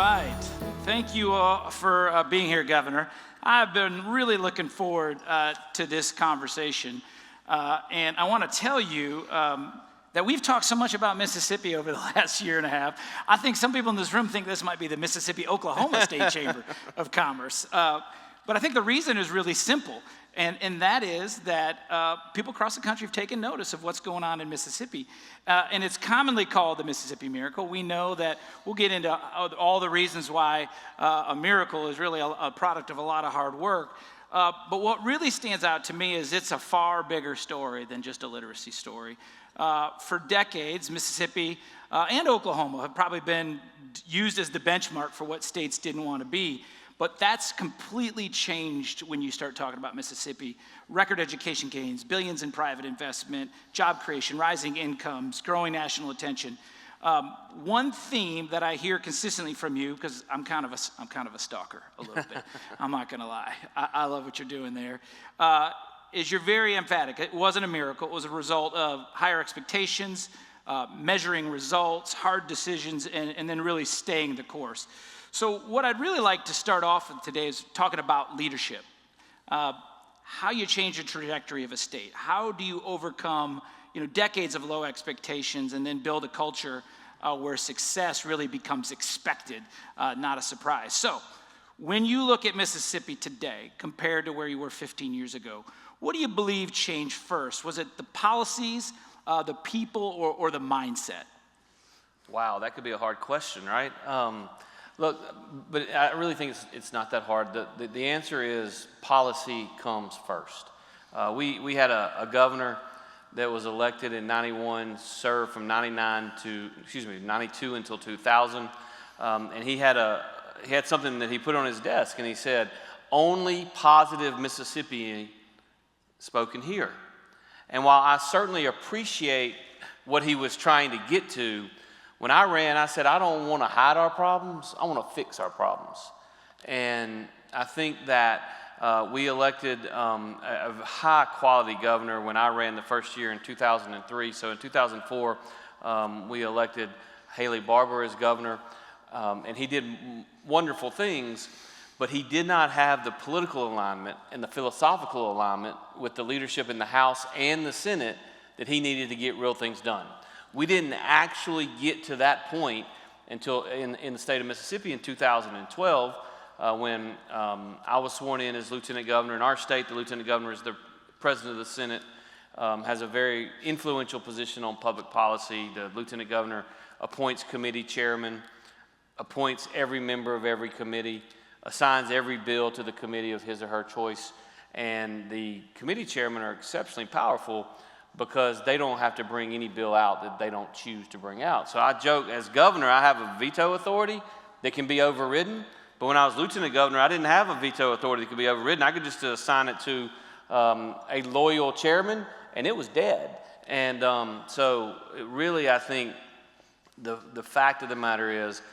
right. Thank you all for being here, Governor. I've been really looking forward to this conversation. And I want to tell you that we've talked so much about Mississippi over the last year and a half. I think some people in this room think this might be the Mississippi-Oklahoma State Chamber of Commerce. But I think the reason is really simple. And that is that people across the country have taken notice of what's going on in Mississippi. And it's commonly called the Mississippi Miracle. We know that we'll get into all the reasons why a miracle is really a product of a lot of hard work. But what really stands out to me is it's a far bigger story than just a literacy story. For decades, Mississippi and Oklahoma have probably been used as the benchmark for what states didn't want to be. But that's completely changed when you start talking about Mississippi. Record education gains, billions in private investment, job creation, rising incomes, growing national attention. One theme that I hear consistently from you, because I'm kind of a stalker a little bit. I'm not going to lie. I love what you're doing there. Is you're very emphatic. It wasn't a miracle. It was a result of higher expectations, measuring results, hard decisions, and then really staying the course. So what I'd really like to start off with today is talking about leadership. How you change the trajectory of a state. How do you overcome decades of low expectations and then build a culture where success really becomes expected, not a surprise. So when you look at Mississippi today compared to where you were 15 years ago, what do you believe changed first? Was it the policies, the people, or the mindset? Wow, that could be a hard question, right? Look, but I really think it's not that hard. The answer is policy comes first. We had a governor that was elected in 91, served from 92 until 2000, and he had something that he put on his desk, and he said, "Only positive Mississippi spoken here." And while I certainly appreciate what he was trying to get to, when I ran, I said, I don't want to hide our problems. I want to fix our problems. And I think that we elected a high-quality governor when I ran the first year in 2003. So in 2004, we elected Haley Barbour as governor. And he did wonderful things, but he did not have the political alignment and the philosophical alignment with the leadership in the House and the Senate that he needed to get real things done. We didn't actually get to that point until in the state of Mississippi in 2012 when I was sworn in as lieutenant governor. In our state, the lieutenant governor is the president of the Senate, has a very influential position on public policy. The lieutenant governor appoints committee chairman, appoints every member of every committee, assigns every bill to the committee of his or her choice, and the committee chairmen are exceptionally powerful because they don't have to bring any bill out that they don't choose to bring out. So I joke, as governor, I have a veto authority that can be overridden, but when I was lieutenant governor, I didn't have a veto authority that could be overridden. I could just assign it to a loyal chairman, and it was dead. And so really, I think the fact of the matter is,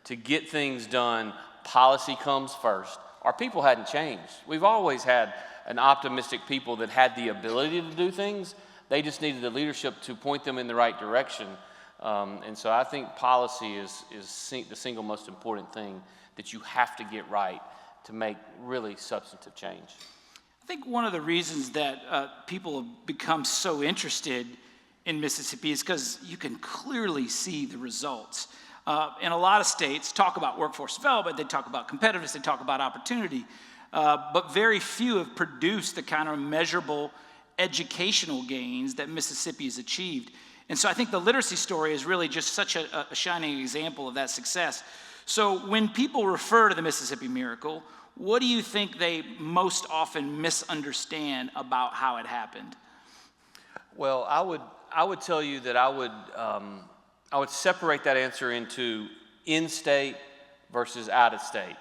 to get things done, policy comes first. Our people hadn't changed. We've always had an optimistic people that had the ability to do things. They just needed the leadership to point them in the right direction. And so I think policy is the single most important thing that you have to get right to make really substantive change. I think one of the reasons that people have become so interested in Mississippi is because you can clearly see the results. In a lot of states, talk about workforce development, they talk about competitiveness, they talk about opportunity, but very few have produced the kind of measurable educational gains that Mississippi has achieved. And so I think the literacy story is really just such a shining example of that success. So when people refer to the Mississippi Miracle, what do you think they most often misunderstand about how it happened? Well, I would tell you that I would separate that answer into in-state versus out-of-state.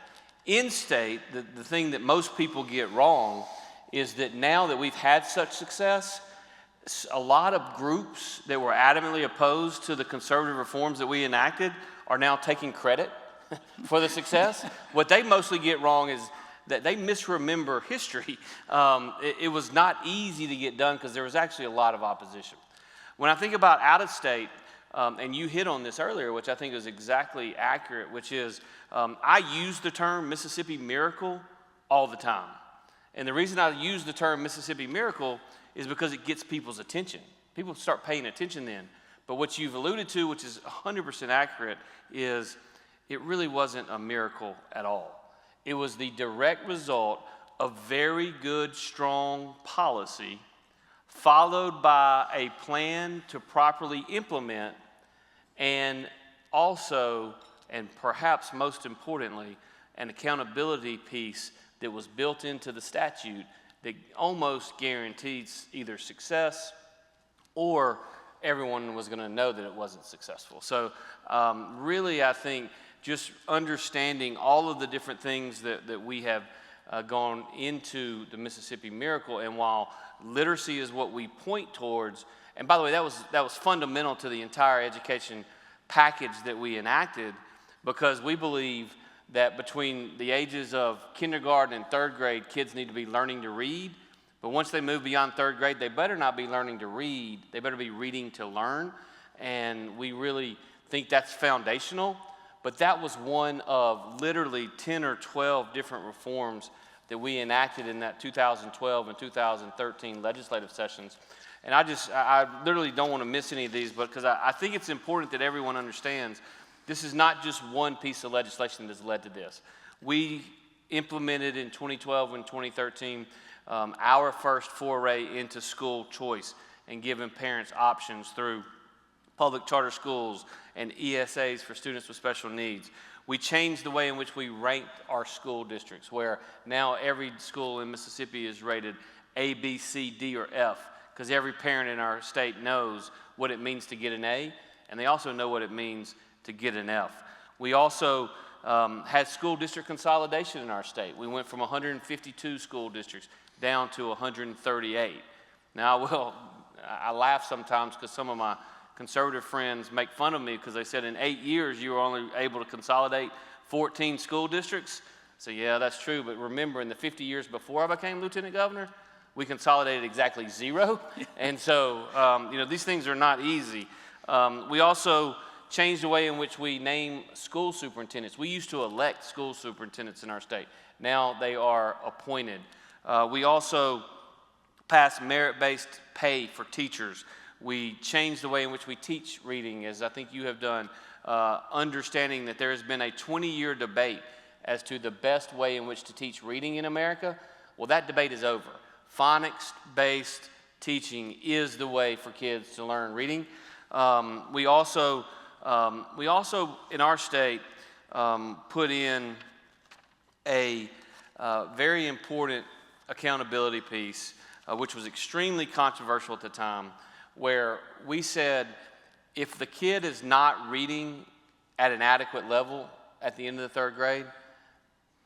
In-state, the thing that most people get wrong is that now that we've had such success, a lot of groups that were adamantly opposed to the conservative reforms that we enacted are now taking credit for the success. What they mostly get wrong is that they misremember history. It was not easy to get done because there was actually a lot of opposition. When I think about out of state, and you hit on this earlier, which I think is exactly accurate, which is I use the term Mississippi Miracle all the time. And the reason I use the term Mississippi Miracle is because it gets people's attention. People start paying attention then. But what you've alluded to, which is 100% accurate, is it really wasn't a miracle at all. It was the direct result of very good, strong policy followed by a plan to properly implement, and also, and perhaps most importantly, an accountability piece that was built into the statute that almost guarantees either success or everyone was going to know that it wasn't successful. So really, I think just understanding all of the different things that we have gone into the Mississippi Miracle, and while literacy is what we point towards, and by the way, that was fundamental to the entire education package that we enacted, because we believe that between the ages of kindergarten and third grade, kids need to be learning to read. But once they move beyond third grade, they better not be learning to read. They better be reading to learn. And we really think that's foundational. But that was one of literally 10 or 12 different reforms that we enacted in that 2012 and 2013 legislative sessions. And I literally don't want to miss any of these, but because I think it's important that everyone understands this is not just one piece of legislation that's led to this. We implemented in 2012 and 2013 our first foray into school choice and giving parents options through public charter schools and ESAs for students with special needs. We changed the way in which we ranked our school districts, where now every school in Mississippi is rated A, B, C, D, or F, because every parent in our state knows what it means to get an A, and they also know what it means to get an F. We also had school district consolidation in our state. We went from 152 school districts down to 138. Now, I laugh sometimes because some of my conservative friends make fun of me because they said in 8 years you were only able to consolidate 14 school districts. So yeah, that's true, but remember in the 50 years before I became lieutenant governor, we consolidated exactly 0. And so, these things are not easy. We also changed the way in which we name school superintendents. We used to elect school superintendents in our state. Now they are appointed. We also passed merit-based pay for teachers. We changed the way in which we teach reading, as I think you have done, understanding that there has been a 20-year debate as to the best way in which to teach reading in America. Well, that debate is over. Phonics-based teaching is the way for kids to learn reading. We also in our state put in a very important accountability piece, which was extremely controversial at the time, where we said if the kid is not reading at an adequate level at the end of the third grade,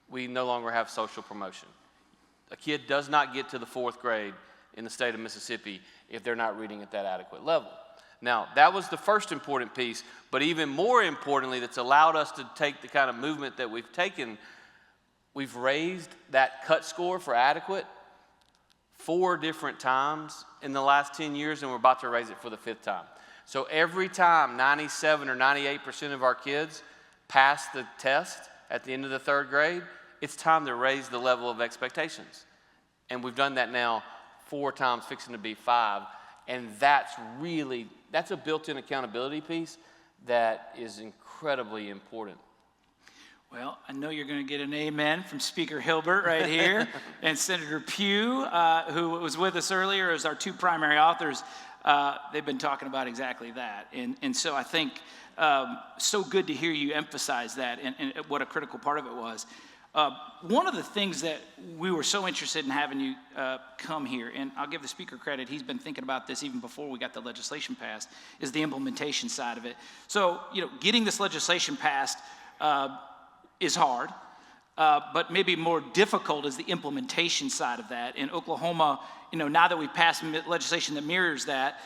we no longer have social promotion. A kid does not get to the fourth grade in the state of Mississippi if they're not reading at that adequate level. Now, that was the first important piece, but even more importantly, that's allowed us to take the kind of movement that we've taken. We've raised that cut score for adequate 4 different times in the last 10 years, and we're about to raise it for the 5th time. So every time 97 or 98% of our kids pass the test at the end of the third grade, it's time to raise the level of expectations. And we've done that now 4 times, fixing to be 5. And that's a built-in accountability piece that is incredibly important. Well, I know you're going to get an amen from Speaker Hilbert right here, and Senator Pugh, who was with us earlier as our 2 primary authors. They've been talking about exactly that. And so I think so good to hear you emphasize that and what a critical part of it was. One of the things that we were so interested in having you come here, and I'll give the speaker credit, he's been thinking about this even before we got the legislation passed, is the implementation side of it. So, getting this legislation passed is hard, but maybe more difficult is the implementation side of that. In Oklahoma, now that we've passed legislation that mirrors that,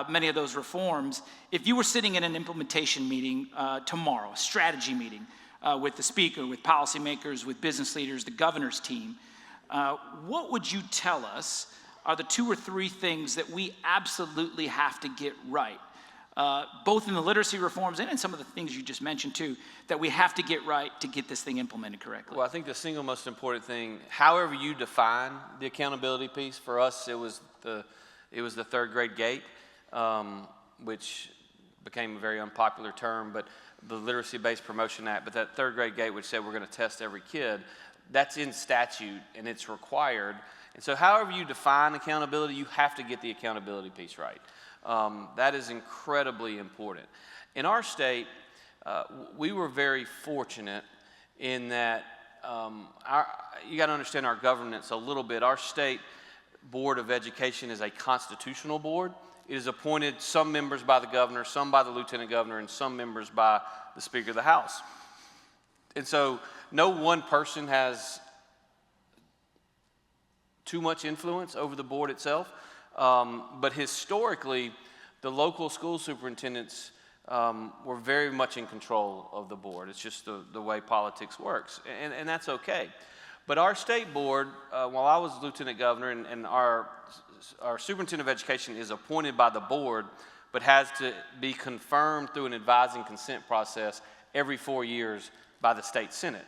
many of those reforms, if you were sitting in an implementation meeting tomorrow, a strategy meeting, with the speaker, with policymakers, with business leaders, the governor's team, what would you tell us are the 2 or 3 things that we absolutely have to get right both in the literacy reforms and in some of the things you just mentioned too, that we have to get right to get this thing implemented correctly? Well, I think the single most important thing, however you define the accountability piece, for us it was the third grade gate, which became a very unpopular term, but the Literacy-Based Promotion Act, but that third grade gate which said we're going to test every kid, that's in statute and it's required. And so however you define accountability, you have to get the accountability piece right. That is incredibly important. In our state, we were very fortunate in that you got to understand our governance a little bit. Our state Board of Education is a constitutional board. It is appointed some members by the governor, some by the lieutenant governor, and some members by the Speaker of the House. And so no one person has too much influence over the board itself. But historically, the local school superintendents were very much in control of the board. It's just the way politics works, and that's okay. But our state board, while I was lieutenant governor, and our superintendent of education is appointed by the board, but has to be confirmed through an advising consent process every 4 years by the state senate.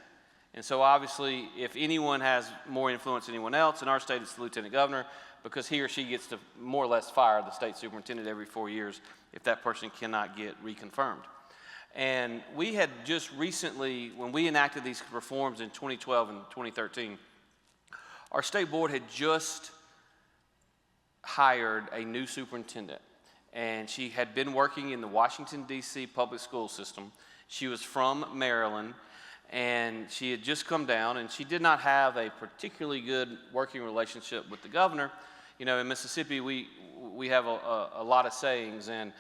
And so obviously, if anyone has more influence than anyone else, in our state it's the lieutenant governor, because he or she gets to more or less fire the state superintendent every 4 years if that person cannot get reconfirmed. And we had just recently, when we enacted these reforms in 2012 and 2013, our state board had just hired a new superintendent. And she had been working in the Washington, D.C. public school system. She was from Maryland, and she had just come down, and she did not have a particularly good working relationship with the governor. You know, in Mississippi, we have a lot of sayings, and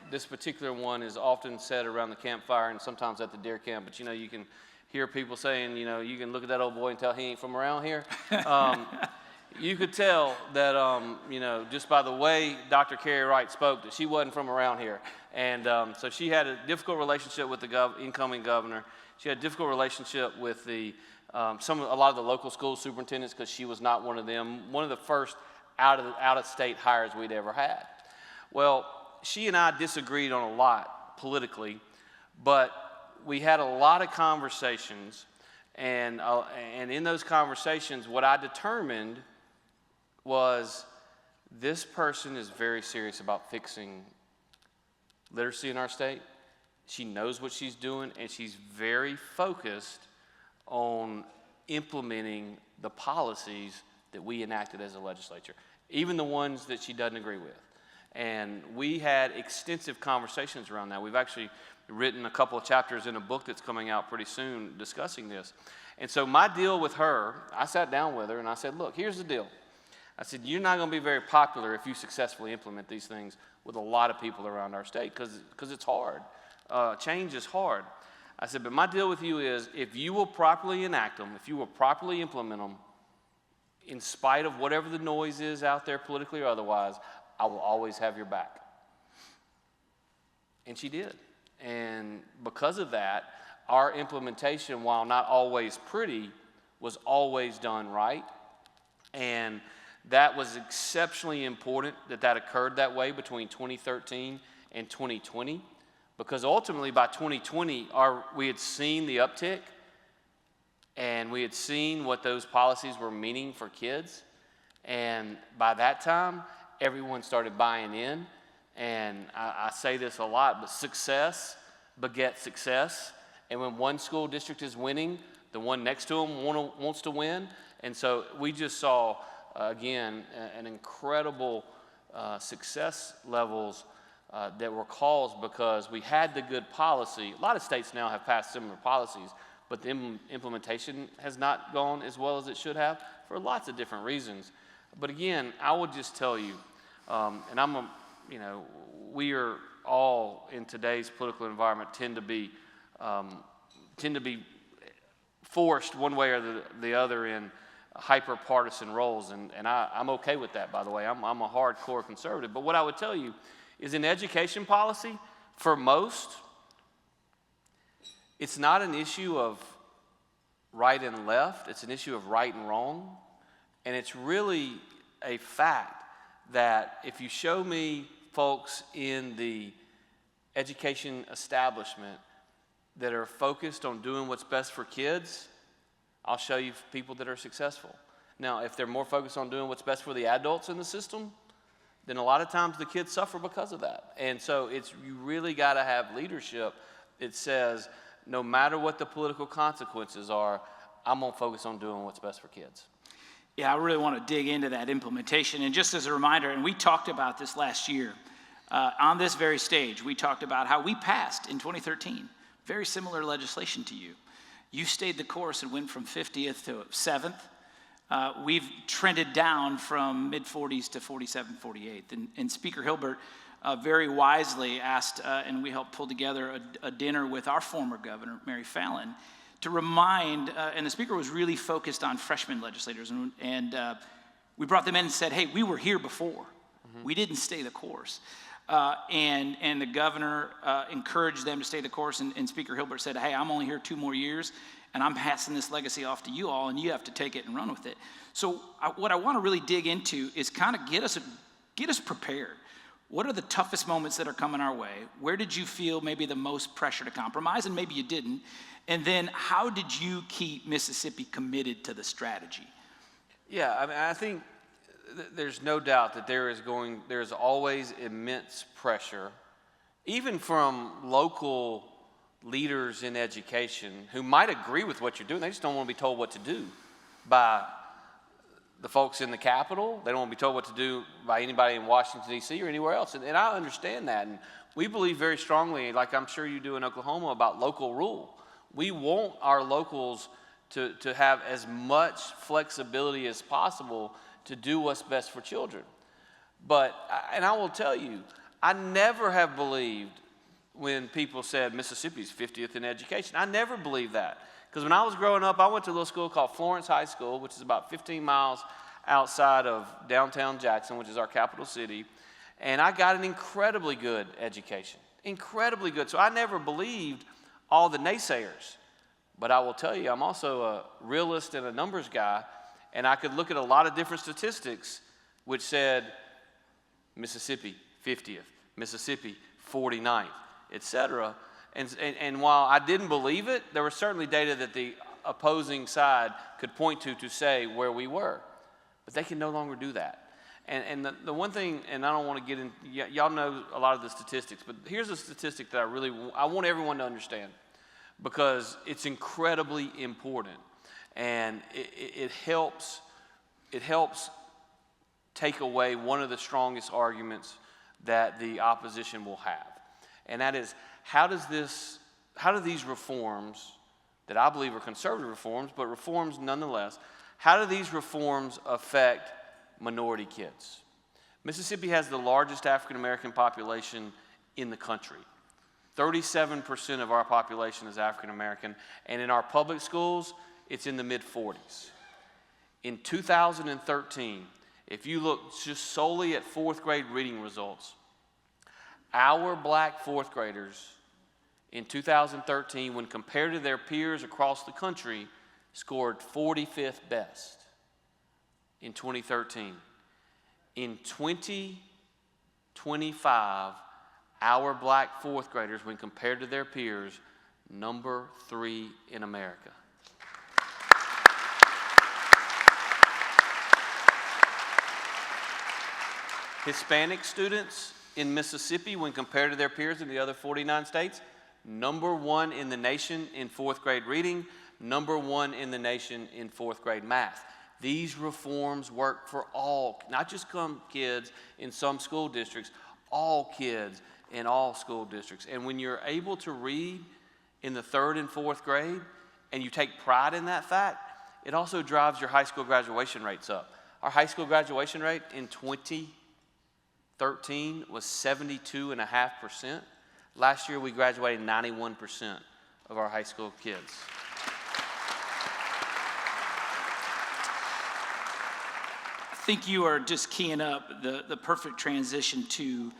this particular one is often said around the campfire and sometimes at the deer camp, but you know, you can hear people saying, you know, you can look at that old boy and tell he ain't from around here. You could tell that, you know, just by the way Dr. Carrie Wright spoke, that she wasn't from around here. And so she had a difficult relationship with the incoming governor. She had a difficult relationship with a lot of the local school superintendents, because she was not one of them. One of the first out-of-state hires we'd ever had. Well, she and I disagreed on a lot politically, but we had a lot of conversations, and in those conversations, what I determined was this person is very serious about fixing literacy in our state. She knows what she's doing, and she's very focused on implementing the policies that we enacted as a legislature, even the ones that she doesn't agree with. And we had extensive conversations around that. We've actually written a couple of chapters in a book that's coming out pretty soon discussing this. And so my deal with her, I sat down with her and I said, look, here's the deal. I said, you're not going to be very popular if you successfully implement these things with a lot of people around our state, because it's hard. Change is hard. I said, but my deal with you is, if you will properly enact them, if you will properly implement them, in spite of whatever the noise is out there politically or otherwise, I will always have your back. And she did. And because of that, our implementation, while not always pretty, was always done right. And that was exceptionally important that occurred that way between 2013 and 2020, because ultimately by 2020, we had seen the uptick, and we had seen what those policies were meaning for kids. And by that time, everyone started buying in. And I say this a lot, but success begets success. And when one school district is winning, the one next to them wants to win. And so we just saw, again, an incredible success levels that were caused because we had the good policy. A lot of states now have passed similar policies, but the implementation has not gone as well as it should have for lots of different reasons. But again, I would just tell you, and we are all in today's political environment tend to be forced one way or the other in hyper-partisan roles, and I'm okay with that, by the way. I'm a hardcore conservative. But what I would tell you is, in education policy, for most, it's not an issue of right and left. It's an issue of right and wrong. And it's really a fact that if you show me folks in the education establishment that are focused on doing what's best for kids, I'll show you people that are successful. Now, if they're more focused on doing what's best for the adults in the system, then a lot of times the kids suffer because of that. And so you really got to have leadership that says, no matter what the political consequences are, I'm going to focus on doing what's best for kids. Yeah, I really want to dig into that implementation. And just as a reminder, and we talked about this last year, on this very stage, we talked about how we passed in 2013 very similar legislation to you. You stayed the course and went from 50th to 7th. We've trended down from mid-40s to 47th, 48th. And Speaker Hilbert very wisely asked, and we helped pull together a dinner with our former governor, Mary Fallin, to remind, and the speaker was really focused on freshman legislators, and we brought them in and said, hey, we were here before. We didn't stay the course. And the governor encouraged them to stay the course, and Speaker Hilbert said, hey, I'm only here 2 more years, and I'm passing this legacy off to you all, and you have to take it and run with it. So what I want to really dig into is kind of get us prepared. What are the toughest moments that are coming our way? Where did you feel maybe the most pressure to compromise, and maybe you didn't? And then how did you keep Mississippi committed to the strategy? Yeah, I mean, I think there's no doubt that there's always immense pressure, even from local leaders in education who might agree with what you're doing. They just don't want to be told what to do by the folks in the Capitol. They don't want to be told what to do by anybody in Washington, D.C. or anywhere else. And I understand that. And we believe very strongly, like I'm sure you do in Oklahoma, about local rule. We want our locals to have as much flexibility as possible to do what's best for children. And I will tell you, I never have believed when people said Mississippi's 50th in education. I never believed that. Because when I was growing up, I went to a little school called Florence High School, which is about 15 miles outside of downtown Jackson, which is our capital city. And I got an incredibly good education. Incredibly good. So I never believed all the naysayers. But I will tell you, I'm also a realist and a numbers guy. And I could look at a lot of different statistics which said Mississippi 50th, Mississippi 49th, etc. And while I didn't believe it, there was certainly data that the opposing side could point to say where we were. But they can no longer do that. And the one thing, and I don't want to get in, y'all know a lot of the statistics, but here's a statistic that I want everyone to understand because it's incredibly important. And it helps take away one of the strongest arguments that the opposition will have. And that is, how do these reforms, that I believe are conservative reforms, but reforms nonetheless, how do these reforms affect minority kids? Mississippi has the largest African American population in the country. 37% of our population is African American, and in our public schools, it's in the mid-40s. In 2013, if you look just solely at 4th grade reading results, our black 4th graders in 2013, when compared to their peers across the country, scored 45th best in 2013. In 2025, our black 4th graders, when compared to their peers, number 3 in America. Hispanic students in Mississippi, when compared to their peers in the other 49 states, number 1 in the nation in 4th grade reading, number 1 in the nation in 4th grade math. These reforms work for all, not just some kids in some school districts, all kids in all school districts. And when you're able to read in the 3rd and 4th grade, and you take pride in that fact, it also drives your high school graduation rates up. Our high school graduation rate in 2013 was 72.5%. Last year, we graduated 91% of our high school kids. I think you are just keying up the perfect transition to,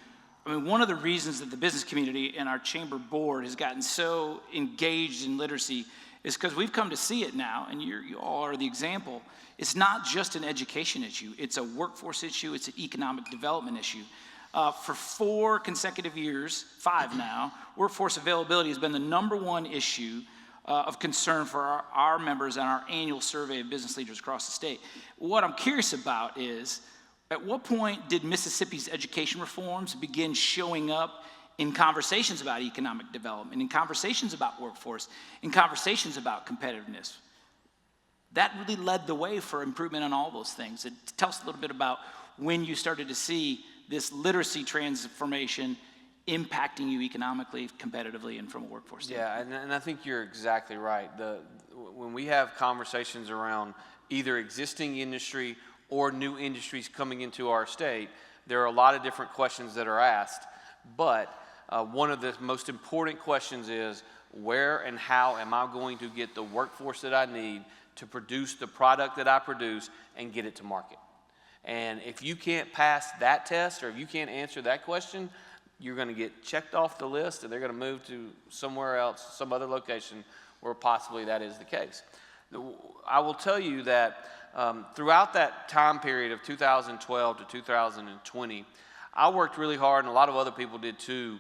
one of the reasons that the business community and our chamber board has gotten so engaged in literacy is because we've come to see it now, and you all are the example. It's not just an education issue. It's a workforce issue. It's an economic development issue. For 4 consecutive years, 5 now, workforce availability has been the #1 issue of concern for our members in our annual survey of business leaders across the state. What I'm curious about is, at what point did Mississippi's education reforms begin showing up in conversations about economic development, in conversations about workforce, in conversations about competitiveness? That really led the way for improvement on all those things. Tell us a little bit about when you started to see this literacy transformation impacting you economically, competitively, and from a workforce standpoint. Yeah, and I think you're exactly right. When we have conversations around either existing industry or new industries coming into our state, there are a lot of different questions that are asked, but one of the most important questions is, where and how am I going to get the workforce that I need to produce the product that I produce and get it to market? And if you can't pass that test, or if you can't answer that question, you're going to get checked off the list, and they're going to move to somewhere else, some other location where possibly that is the case. I will tell you that throughout that time period of 2012 to 2020, I worked really hard, and a lot of other people did too,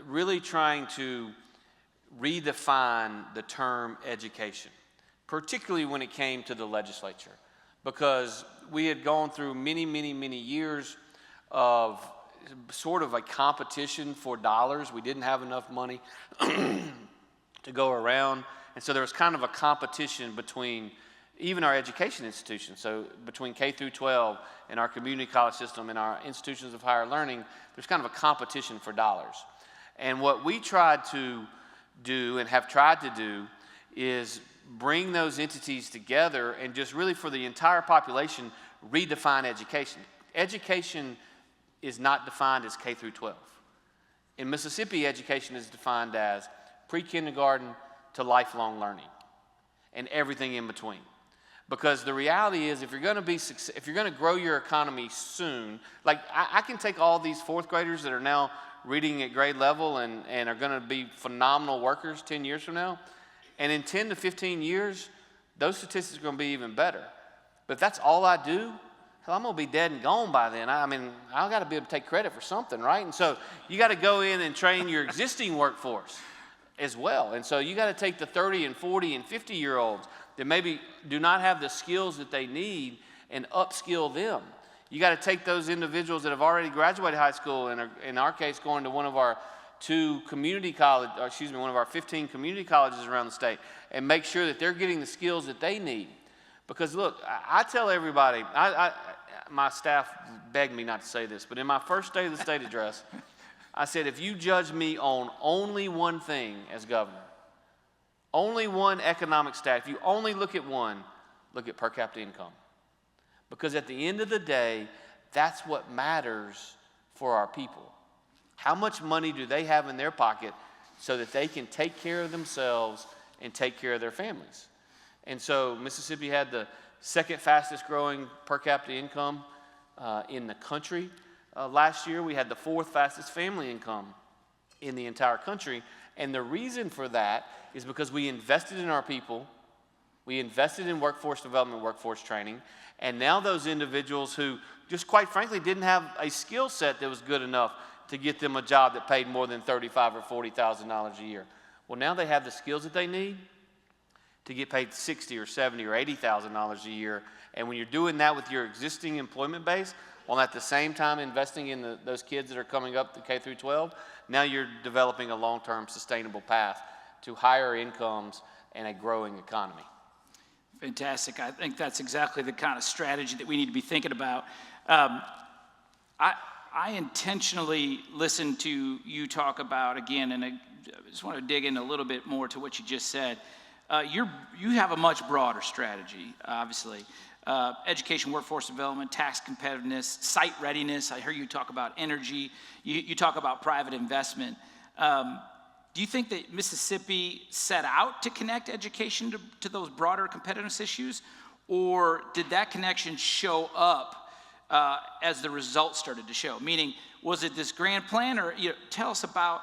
really trying to redefine the term education, particularly when it came to the legislature, because we had gone through many, many, many years of sort of a competition for dollars. We didn't have enough money to go around, and so there was kind of a competition between even our education institutions. So between K through 12 and our community college system and our institutions of higher learning, there's kind of a competition for dollars. And what we tried to do and have tried to do is bring those entities together and just really, for the entire population, redefine education. Education is not defined as K through 12. In Mississippi, education is defined as pre-kindergarten to lifelong learning and everything in between. Because the reality is, if you're going to grow your economy soon, like I can take all these 4th graders that are now reading at grade level and are going to be phenomenal workers 10 years from now, and in 10 to 15 years, those statistics are going to be even better. But if that's all I do, hell, I'm going to be dead and gone by then. I mean, I've got to be able to take credit for something, right? And so you got to go in and train your existing workforce as well. And so you got to take the 30 and 40 and 50-year-olds that maybe do not have the skills that they need and upskill them. You got to take those individuals that have already graduated high school and are, in our case, going to one of our 15 community colleges around the state, and make sure that they're getting the skills that they need. Because look, I tell everybody, my staff begged me not to say this, but in my first day of the state address, I said, if you judge me on only one thing as governor, only one economic stat, if you only look at one, look at per capita income. Because at the end of the day, that's what matters for our people. How much money do they have in their pocket so that they can take care of themselves and take care of their families? And so Mississippi had the 2nd fastest growing per capita income in the country. Last year, we had the 4th fastest family income in the entire country. And the reason for that is because we invested in our people, we invested in workforce development, workforce training, and now those individuals who just quite frankly didn't have a skill set that was good enough to get them a job that paid more than $35,000 or $40,000 a year. Well, now they have the skills that they need to get paid $60,000 or $70,000 or $80,000 a year. And when you're doing that with your existing employment base, while at the same time investing in those kids that are coming up to K through 12, now you're developing a long-term sustainable path to higher incomes and a growing economy. Fantastic. I think that's exactly the kind of strategy that we need to be thinking about. I intentionally listened to you talk about, again, and I just want to dig in a little bit more to what you just said. You have a much broader strategy, obviously. Education, workforce development, tax competitiveness, site readiness. I hear you talk about energy. You talk about private investment. Do you think that Mississippi set out to connect education to those broader competitiveness issues? Or did that connection show up as the results started to show? Meaning, was it this grand plan? Or tell us about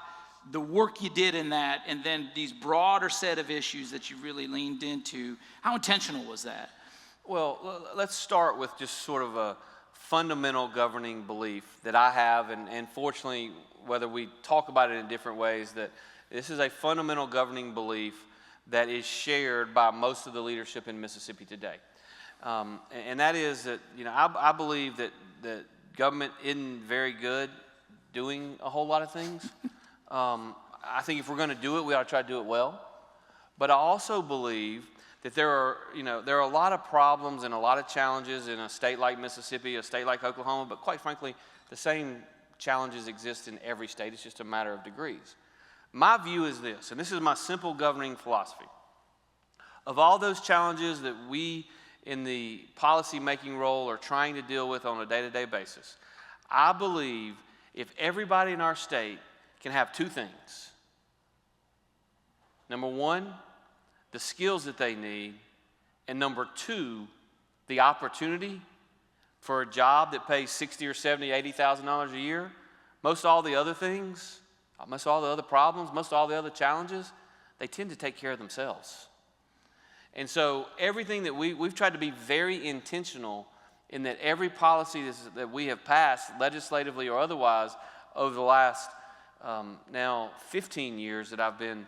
the work you did in that, and then these broader set of issues that you really leaned into. How intentional was that? Well, let's start with just sort of a fundamental governing belief that I have, and fortunately, whether we talk about it in different ways, that this is a fundamental governing belief that is shared by most of the leadership in Mississippi today. And that is that, I believe that government isn't very good doing a whole lot of things. I think if we're going to do it, we ought to try to do it well. But I also believe that there are a lot of problems and a lot of challenges in a state like Mississippi, a state like Oklahoma, but quite frankly, the same challenges exist in every state. It's just a matter of degrees. My view is this, and this is my simple governing philosophy. Of all those challenges that we in the policy-making role are trying to deal with on a day-to-day basis, I believe if everybody in our state can have two things. Number one, the skills that they need, and number two, the opportunity for a job that pays $60,000 or $70,000, $80,000 a year. Most all the other things, most all the other problems, most all the other challenges, they tend to take care of themselves. And so everything that we've tried to be very intentional in that every policy that we have passed, legislatively or otherwise, over the last now 15 years that I've been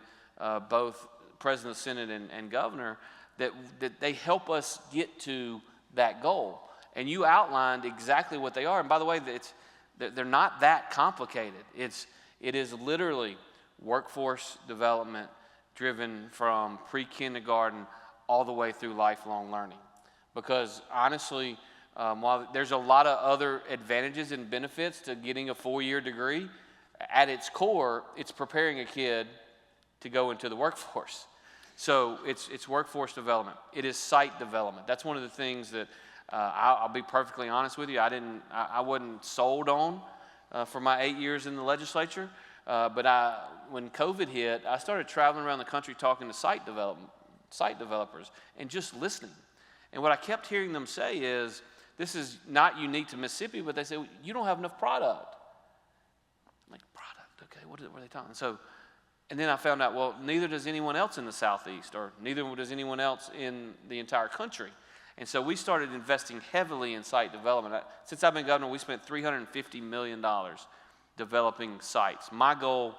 both president of the Senate and governor, that they help us get to that goal. And you outlined exactly what they are. And by the way, they're not that complicated. It is literally workforce development driven from pre-kindergarten all the way through lifelong learning. Because honestly, while there's a lot of other advantages and benefits to getting a 4-year degree, at its core, it's preparing a kid to go into the workforce. So it's workforce development. It is site development. That's one of the things that I'll be perfectly honest with you. I wasn't sold on for my 8 years in the legislature. But when COVID hit, I started traveling around the country talking to site developers and just listening. And what I kept hearing them say is, this is not unique to Mississippi, but they say, you don't have enough product. I'm like, product? Okay, what are they talking? And then I found out, well, neither does anyone else in the Southeast, or neither does anyone else in the entire country. And so we started investing heavily in site development. Since I've been governor, we spent $350 million developing sites. My goal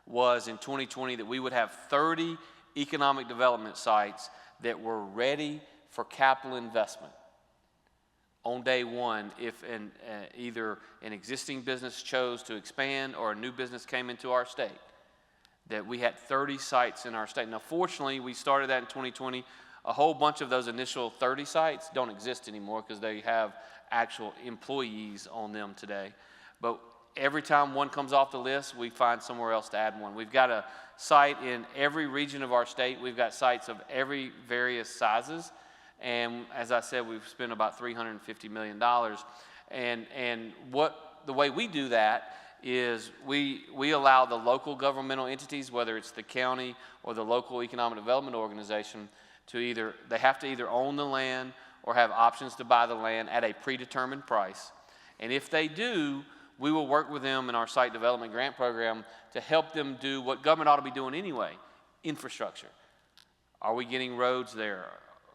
was in 2020 that we would have 30 economic development sites that were ready for capital investment on day one if either an existing business chose to expand or a new business came into our state, that we had 30 sites in our state. Now, fortunately, we started that in 2020. A whole bunch of those initial 30 sites don't exist anymore because they have actual employees on them today. But every time one comes off the list, we find somewhere else to add one. We've got a site in every region of our state. We've got sites of every various sizes. And as I said, we've spent about $350 million. And the way we do that is we allow the local governmental entities, whether it's the county or the local economic development organization, they have to either own the land or have options to buy the land at a predetermined price. And if they do, we will work with them in our site development grant program to help them do what government ought to be doing anyway, infrastructure. Are we getting roads there?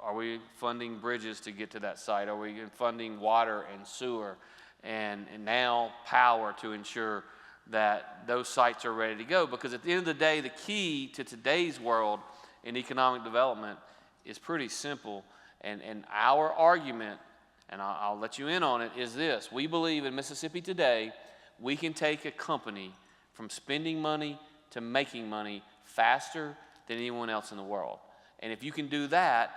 Are we funding bridges to get to that site? Are we funding water and sewer and now power to ensure that those sites are ready to go? Because at the end of the day, the key to today's world in economic development is pretty simple. And our argument, and I'll let you in on it, is this. We believe in Mississippi today, we can take a company from spending money to making money faster than anyone else in the world. And if you can do that,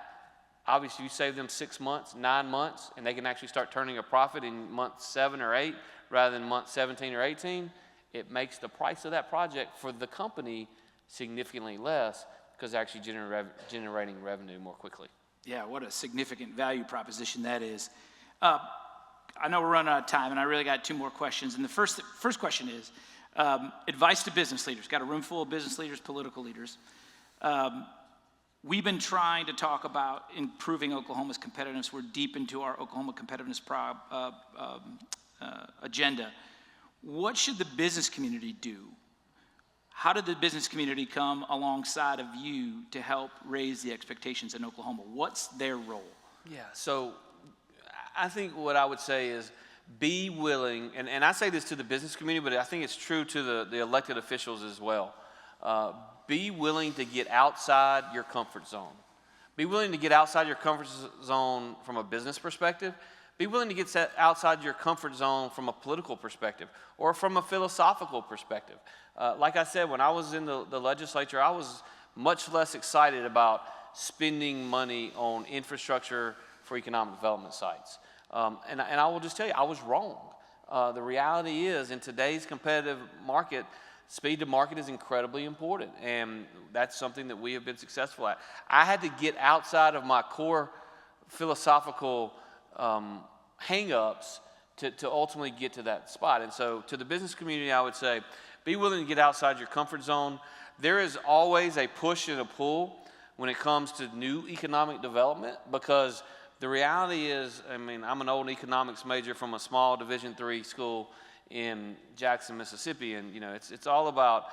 obviously you save them 6 months, 9 months, and they can actually start turning a profit in month 7 or 8 rather than month 17 or 18. It makes the price of that project for the company significantly less because they're actually generating revenue more quickly. Yeah, what a significant value proposition that is. I know we're running out of time, and I really got 2 more questions. And the first question is advice to business leaders. Got a room full of business leaders, political leaders. We've been trying to talk about improving Oklahoma's competitiveness. We're deep into our Oklahoma competitiveness agenda. What should the business community do? How did the business community come alongside of you to help raise the expectations in Oklahoma? What's their role? Yeah, so I think what I would say is be willing, and I say this to the business community, but I think it's true to the elected officials as well. Be willing to get outside your comfort zone. Be willing to get outside your comfort zone from a business perspective. Be willing to get outside your comfort zone from a political perspective or from a philosophical perspective. Like I said, when I was in the legislature, I was much less excited about spending money on infrastructure for economic development sites. And I will just tell you, I was wrong. The reality is, in today's competitive market, speed to market is incredibly important, and that's something that we have been successful at. I had to get outside of my core philosophical hang-ups to ultimately get to that spot. And so to the business community, I would say, be willing to get outside your comfort zone. There is always a push and a pull when it comes to new economic development, because the reality is, I mean, I'm an old economics major from a small Division III school in Jackson, Mississippi, and it's all about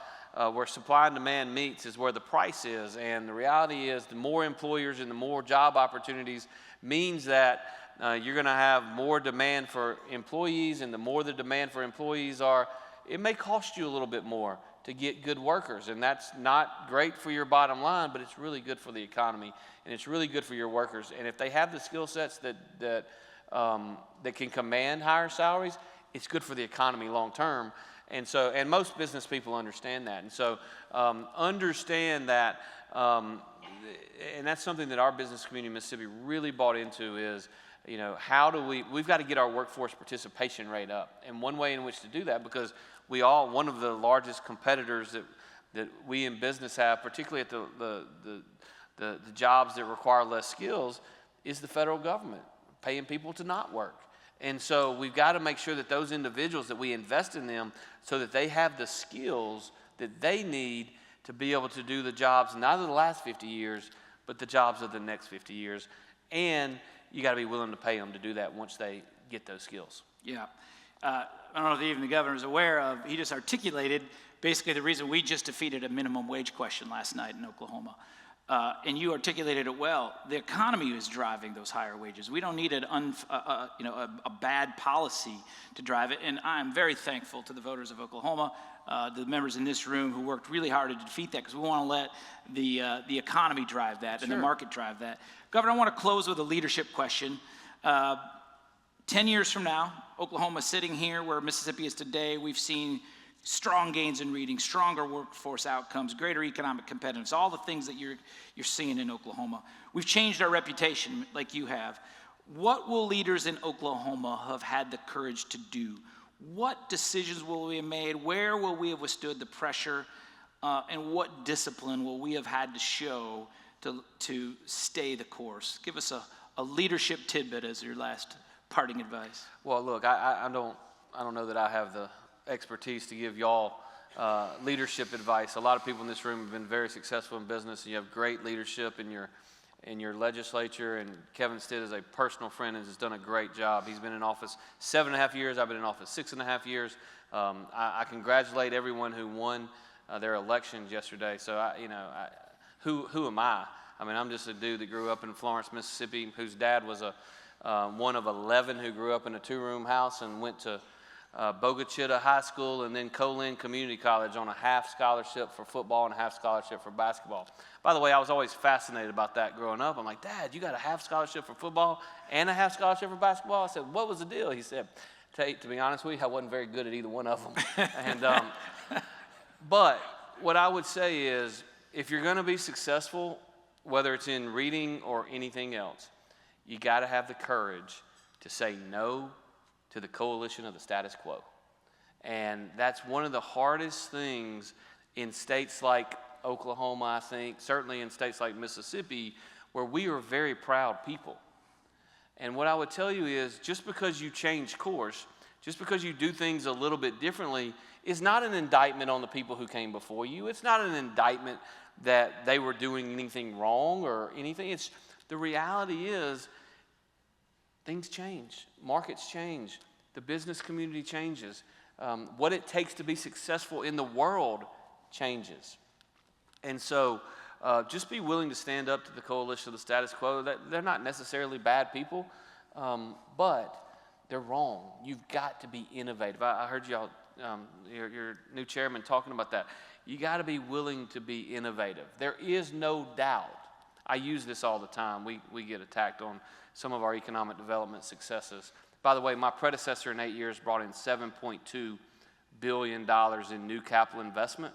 where supply and demand meets is where the price is. And the reality is, the more employers and the more job opportunities means that you're going to have more demand for employees, and the more the demand for employees are, it may cost you a little bit more to get good workers, and that's not great for your bottom line, but it's really good for the economy, and it's really good for your workers. And if they have the skill sets that can command higher salaries, it's good for the economy long term. And so, and most business people understand that. And so, understand that, and that's something that our business community in Mississippi really bought into is, how do we've got to get our workforce participation rate up. And one way in which to do that, because one of the largest competitors that we in business have, particularly at the jobs that require less skills, is the federal government, paying people to not work. And so we've got to make sure that those individuals, that we invest in them so that they have the skills that they need to be able to do the jobs, not of the last 50 years, but the jobs of the next 50 years. And you got to be willing to pay them to do that once they get those skills. Yeah. I don't know if even the governor is aware of, he just articulated basically the reason we just defeated a minimum wage question last night in Oklahoma. And you articulated it well. The economy is driving those higher wages. We don't need a bad policy to drive it. And I'm very thankful to the voters of Oklahoma, the members in this room who worked really hard to defeat that, because we want to let the economy drive that and the market drive that. Governor, I want to close with a leadership question. 10 years from now, Oklahoma sitting here where Mississippi is today, we've seen strong gains in reading, stronger workforce outcomes, greater economic competitiveness, all the things that you're seeing in Oklahoma. We've changed our reputation like you have. What will leaders in Oklahoma have had the courage to do? What decisions will we have made? Where will we have withstood the pressure? And what discipline will we have had to show to stay the course? Give us a leadership tidbit as your last parting advice. Well, look, I don't know that I have the expertise to give y'all leadership advice. A lot of people in this room have been very successful in business, and you have great leadership in your legislature, and Kevin Stitt is a personal friend and has done a great job. He's been in office 7.5 years. I've been in office 6.5 years. I congratulate everyone who won their elections yesterday. So, who am I? I mean, I'm just a dude that grew up in Florence, Mississippi, whose dad was one of 11 who grew up in a 2-room house and went to Bogachita High School and then Colin Community College on a half scholarship for football and a half scholarship for basketball. By the way, I was always fascinated about that growing up. I'm like, Dad, you got a half scholarship for football and a half scholarship for basketball? I said, what was the deal? He said, Tate, to be honest with you, I wasn't very good at either one of them. But what I would say is, if you're going to be successful, whether it's in reading or anything else, you got to have the courage to say no to the coalition of the status quo. And that's one of the hardest things in states like Oklahoma, I think, certainly in states like Mississippi, where we are very proud people. And what I would tell you is, just because you change course, just because you do things a little bit differently, is not an indictment on the people who came before you. It's not an indictment that they were doing anything wrong or anything. It's the reality is, things change, markets change, the business community changes. What it takes to be successful in the world changes. And so just be willing to stand up to the coalition of the status quo. They're not necessarily bad people. But they're wrong. You've got to be innovative. I heard y'all, your new chairman talking about that. You got to be willing to be innovative. There is no doubt. I use this all the time. We get attacked on some of our economic development successes. By the way, my predecessor in 8 years brought in $7.2 billion in new capital investment.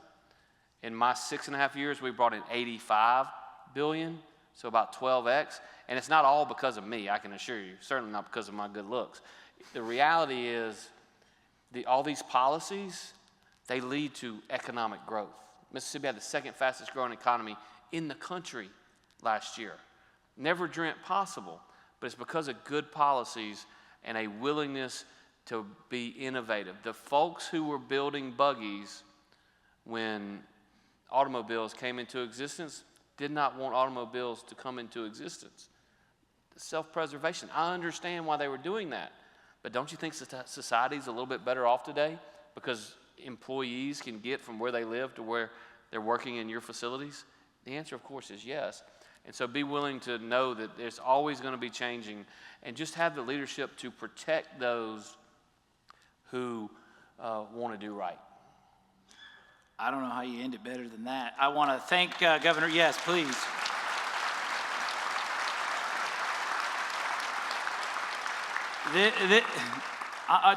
In my 6.5 years, we brought in $85 billion, so about 12x. And it's not all because of me, I can assure you. Certainly not because of my good looks. The reality is, all these policies, they lead to economic growth. Mississippi had the second fastest growing economy in the country last year. Never dreamt possible, but it's because of good policies and a willingness to be innovative. The folks who were building buggies when automobiles came into existence did not want automobiles to come into existence. Self-preservation. I understand why they were doing that, but don't you think society's a little bit better off today because employees can get from where they live to where they're working in your facilities? The answer, of course, is yes. And so be willing to know that there's always going to be changing, and just have the leadership to protect those who want to do right. I don't know how you end it better than that. I want to thank Governor. Yes, please.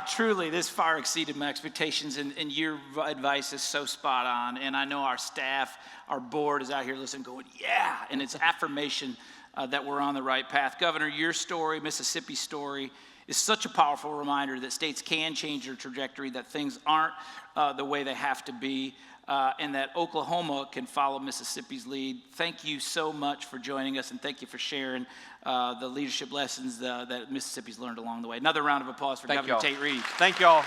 Truly, this far exceeded my expectations, and your advice is so spot on. And I know our staff, our board is out here listening, going, yeah, and it's affirmation that we're on the right path. Governor, your story, Mississippi's story, is such a powerful reminder that states can change their trajectory, that things aren't the way they have to be, and that Oklahoma can follow Mississippi's lead. Thank you so much for joining us, and thank you for sharing the leadership lessons that Mississippi's learned along the way. Another round of applause for Governor Tate Reeves. Thank y'all.